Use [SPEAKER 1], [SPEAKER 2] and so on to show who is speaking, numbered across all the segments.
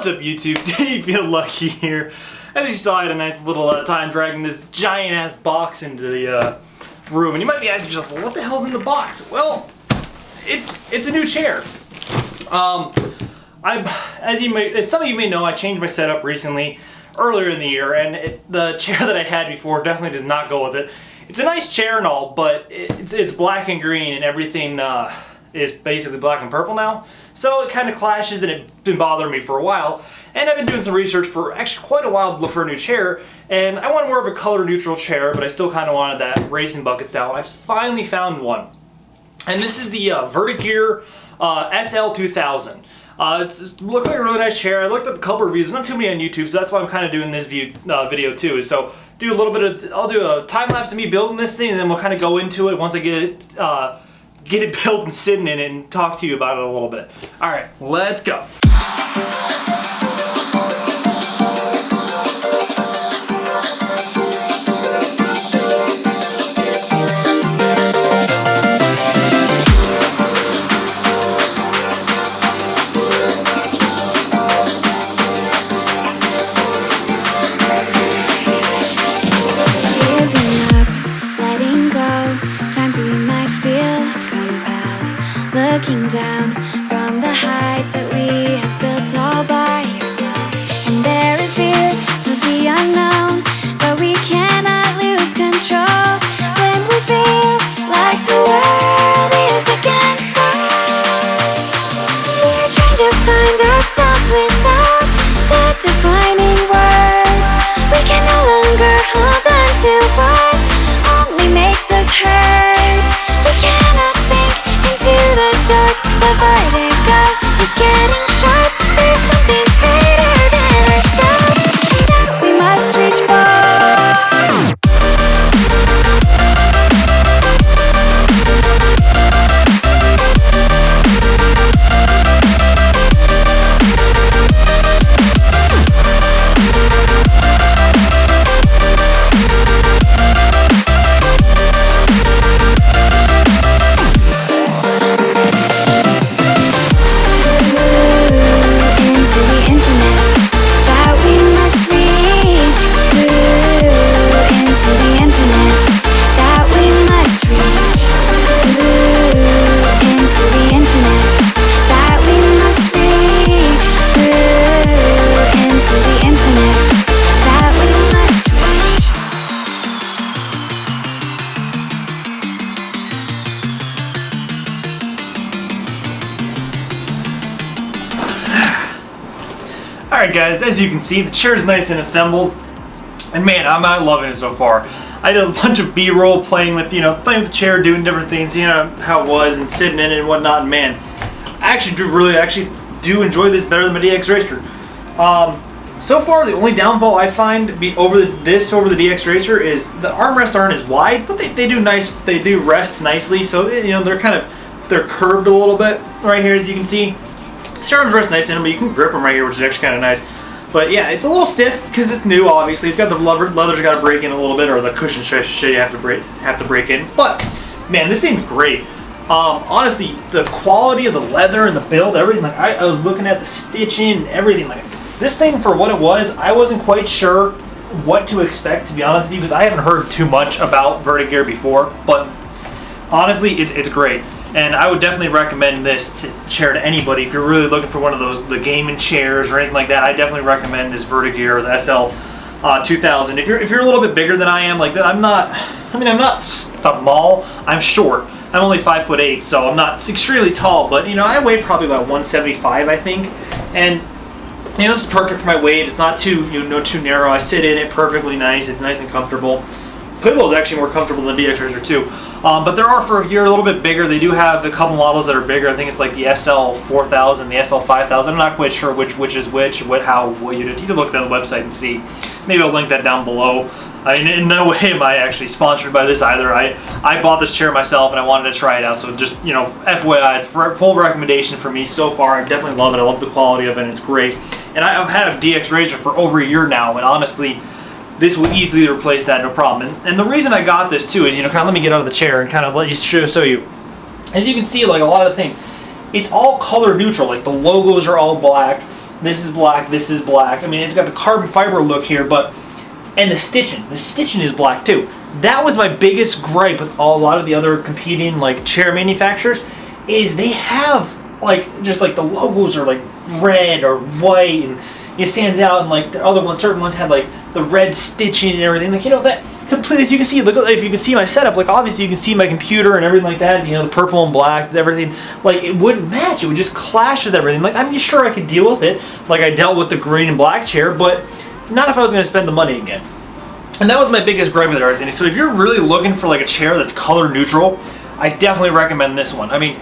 [SPEAKER 1] What's up, YouTube? Did you feel lucky here? As you saw, I had a nice little time dragging this giant ass box into the room, and you might be asking yourself, well, what the hell's in the box? Well, it's a new chair. As some of you may know, I changed my setup recently, earlier in the year, and the chair that I had before definitely does not go with it. It's a nice chair and all, but it's black and green, and everything is basically black and purple now. So it kind of clashes, and it's been bothering me for a while. And I've been doing some research for actually quite a while to look for a new chair, and I wanted more of a color neutral chair, but I still kind of wanted that racing bucket style, and I finally found one. And this is the Vertagear SL2000. It looks like a really nice chair. I looked up a couple reviews, not too many on YouTube, so that's why I'm kind of doing this video too. So do a little bit of, I'll do a time lapse of me building this thing, and then we'll kind of go into it once I get it built and sitting in it and talk to you about it a little bit. All right, let's go.
[SPEAKER 2] Looking down from the heights that we have built all by ourselves, and there is fear of the unknown, but we cannot lose control when we feel like the world is against us. We're trying to find ourselves without the defining words. We can no longer hold on to what only makes us hurt. We cannot sink into the dark. The vertigo is getting sharp. There's something greater than ourselves that we must reach for.
[SPEAKER 1] Alright guys, as you can see, the chair is nice and assembled, and man, I'm loving it so far. I did a bunch of B-roll playing with the chair, doing different things, how it was, and sitting in it and whatnot, and man, I actually do enjoy this better than my DxRacer. So far, the only downfall I find over the DxRacer is the armrests aren't as wide, but they do rest nicely, so they're curved a little bit right here, as you can see. The arms rest nice in them, but you can grip them right here, which is actually kind of nice. But yeah, it's a little stiff because it's new. Obviously, it's got the leather's got to break in a little bit, or the cushion you have to break in. But man, this thing's great. Honestly, the quality of the leather and the build, everything. Like I was looking at the stitching and everything. Like this thing, for what it was, I wasn't quite sure what to expect, to be honest with you, because I haven't heard too much about Vertagear before. But honestly, it's great. And I would definitely recommend this chair to anybody if you're really looking for one of the gaming chairs or anything like that. I definitely recommend this Vertagear or the SL2000. If you're a little bit bigger than I am, like I'm not small. I'm short. I'm only 5'8", so I'm not extremely tall. But I weigh probably about 175, I think. And this is perfect for my weight. It's not too too narrow. I sit in it perfectly nice. It's nice and comfortable. Pillow is actually more comfortable than DxRacer too. But there are, for if you're a little bit bigger, they do have a couple models that are bigger. I think it's like the SL4000, the SL5000. I'm not quite sure which is which, what you can look at the website and see. Maybe I'll link that down below. I mean, in no way am I actually sponsored by this either. I bought this chair myself and I wanted to try it out. So just, FYI, full recommendation for me so far. I definitely love it. I love the quality of it. It's great. And I've had a DxRacer for over a year now, and honestly, this will easily replace that, no problem. And the reason I got this too is, kind of let me get out of the chair and kind of let you show you. As you can see, like a lot of things, it's all color neutral. Like the logos are all black. This is black. This is black. I mean, it's got the carbon fiber look here, but and the stitching is black too. That was my biggest gripe with a lot of the other competing like chair manufacturers, is they have like just like the logos are like red or white, and it stands out. And like the other ones, certain ones had like the red stitching and everything. Like, you know, that completely. As you can see, look, if you can see my setup, like obviously you can see my computer and everything like that. You know, the purple and black, everything. Like, it wouldn't match. It would just clash with everything. Like, I mean, sure, I could deal with it. Like, I dealt with the green and black chair, but not if I was going to spend the money again. And that was my biggest gripe with everything. So if you're really looking for like a chair that's color neutral, I definitely recommend this one. I mean,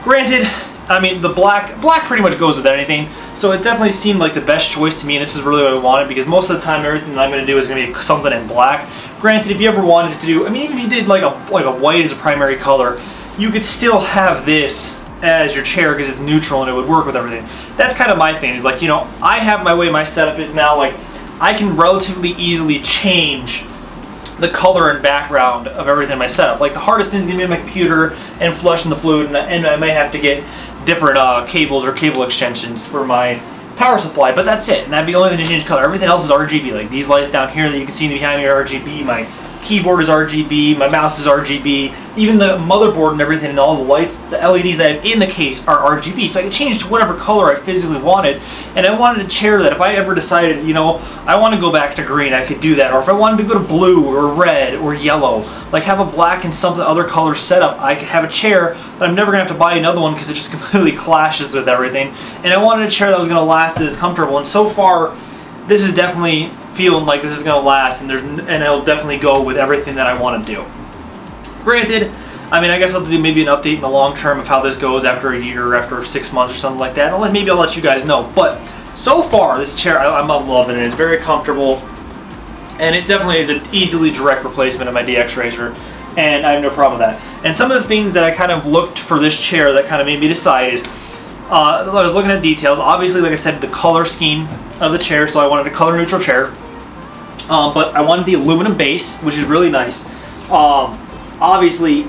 [SPEAKER 1] granted, I mean, the black pretty much goes with anything, so it definitely seemed like the best choice to me, and this is really what I wanted, because most of the time everything that I'm going to do is going to be something in black. Granted, if you ever wanted to do, I mean, even if you did like a white as a primary color, you could still have this as your chair because it's neutral and it would work with everything. That's kind of my thing, is like, you know, I have my way my setup is now, like, I can relatively easily change the color and background of everything in my setup. Like, the hardest thing is going to be my computer and flushing the fluid, and I might have to get different cables or cable extensions for my power supply, but that's it. And that'd be the only thing to change color. Everything else is RGB. Like these lights down here that you can see behind me are RGB. My keyboard is RGB. My mouse is RGB. Even the motherboard and everything and all the lights, the LEDs I have in the case are RGB. So I can change to whatever color I physically wanted. And I wanted a chair that if I ever decided, you know, I want to go back to green, I could do that. Or if I wanted to go to blue or red or yellow, like have a black and something other color setup, I could have a chair that I'm never going to have to buy another one because it just completely clashes with everything. And I wanted a chair that was going to last as comfortable. And so far, this is definitely feeling like this is going to last, and it'll definitely go with everything that I want to do. Granted, I mean, I guess I'll have to do maybe an update in the long term of how this goes after a year or after 6 months or something like that. Maybe I'll let you guys know. But so far, this chair, I'm loving it. It's very comfortable, and it definitely is an easily direct replacement of my DxRacer, and I have no problem with that. And some of the things that I kind of looked for this chair that kind of made me decide is, I was looking at details. Obviously, like I said, the color scheme of the chair, so I wanted a color neutral chair. But I wanted the aluminum base, which is really nice. Obviously,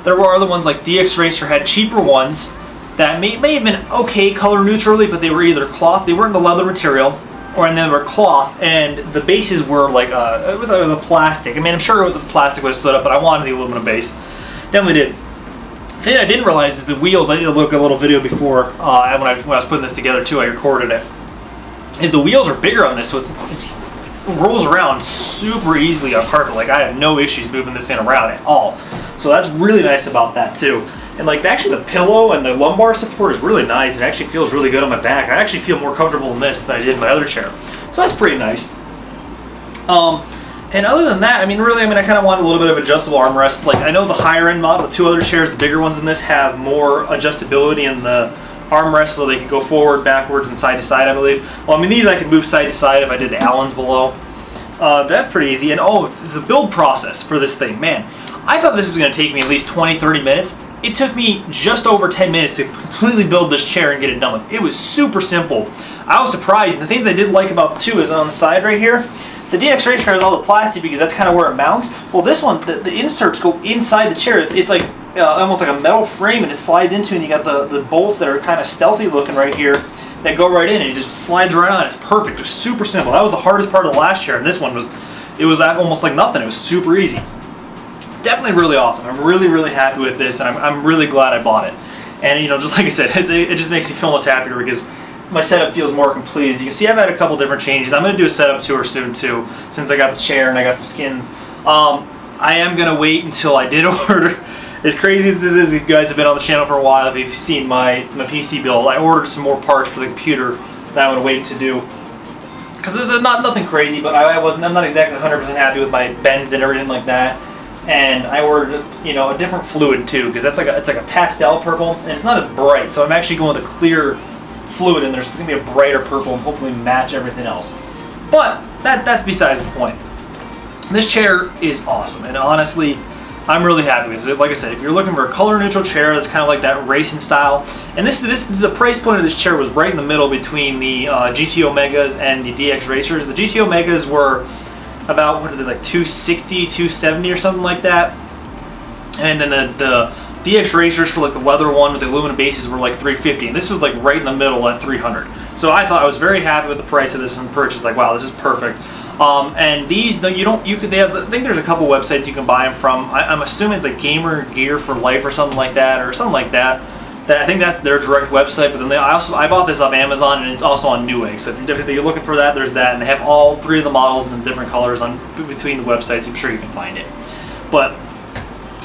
[SPEAKER 1] there were other ones like DxRacer had cheaper ones that may have been okay color neutrally, but they were either cloth, they weren't the leather material, or and they were cloth, and the bases were like it was a plastic. I mean, I'm sure the plastic would have stood up, but I wanted the aluminum base. Definitely did. The thing I didn't realize is the wheels. I did look a little video before when I was putting this together too. I recorded it. Is the wheels are bigger on this, so it rolls around super easily on carpet. Like, I have no issues moving this thing around at all. So that's really nice about that too. And like actually the pillow and the lumbar support is really nice. It actually feels really good on my back. I actually feel more comfortable in this than I did in my other chair. So that's pretty nice. And other than that, I mean, really, I kind of want a little bit of adjustable armrest. Like, I know the higher end model, the two other chairs, the bigger ones than this, have more adjustability in the armrest, so they can go forward, backwards, and side to side, I believe. Well, I mean, these I could move side to side if I did the Allens below. That's pretty easy. And oh, the build process for this thing, man. I thought this was going to take me at least 20-30 minutes. It took me just over 10 minutes to completely build this chair and get it done with. It was super simple. I was surprised. And the things I did like about too is on the side right here, the DxRacer has all the plastic because that's kind of where it mounts. Well, this one, the inserts go inside the chair. It's like almost like a metal frame, and it slides into, and you got the bolts that are kind of stealthy looking right here that go right in, and it just slides right on. It's perfect. It was super simple. That was the hardest part of the last chair, and this one was almost like nothing. It was super easy. Definitely really awesome. I'm really, really happy with this, and I'm really glad I bought it. And, you know, just like I said, it just makes me feel much happier because my setup feels more complete. As you can see, I've had a couple different changes. I'm going to do a setup tour soon, too, since I got the chair and I got some skins. I am going to wait until I did order. As crazy as this is, if you guys have been on the channel for a while, if you've seen my PC build, I ordered some more parts for the computer that I'm going to wait to do. Because it's nothing crazy, but I'm not exactly 100% happy with my bends and everything like that. And I ordered, you know, a different fluid too, because it's like a pastel purple, and it's not as bright. So I'm actually going with a clear fluid, and there's going to be a brighter purple and hopefully match everything else. But that's besides the point. This chair is awesome, and honestly, I'm really happy with it. Like I said, if you're looking for a color neutral chair that's kind of like that racing style, and the price point of this chair was right in the middle between the GT Omegas and the DxRacers. The GT Omegas were about, what are they, like $260, $270 or something like that. And then the DxRacers for like the leather one with the aluminum bases were like $350, and this was like right in the middle at $300. So I thought I was very happy with the price of this and purchase. Like, wow, this is perfect. And these, they have, I think there's a couple websites you can buy them from. I'm assuming it's like Gamer Gear for Life or something like that, I think that's their direct website. But then I bought this off Amazon, and it's also on Newegg. So if you're looking for that, there's that, and they have all 3 of the models in the different colors on between the websites. I'm sure you can find it. But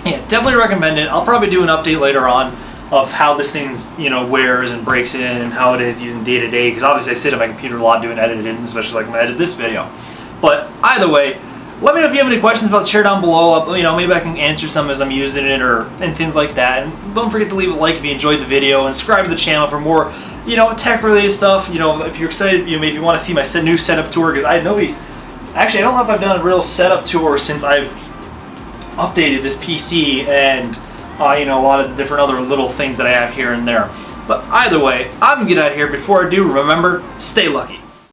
[SPEAKER 1] yeah, definitely recommend it. I'll probably do an update later on of how this thing's, wears and breaks in and how it is using day to day, because obviously I sit at my computer a lot doing editing, especially like when I edit this video. But either way, let me know if you have any questions about the chair down below. Maybe I can answer some as I'm using it and things like that. And don't forget to leave a like if you enjoyed the video, and subscribe to the channel for more, tech related stuff. If you're excited, maybe you want to see my new setup tour, because I don't know if I've done a real setup tour since I've updated this PC and a lot of the different other little things that I have here and there. But either way, I'm gonna get out of here. Before I do, remember, stay lucky.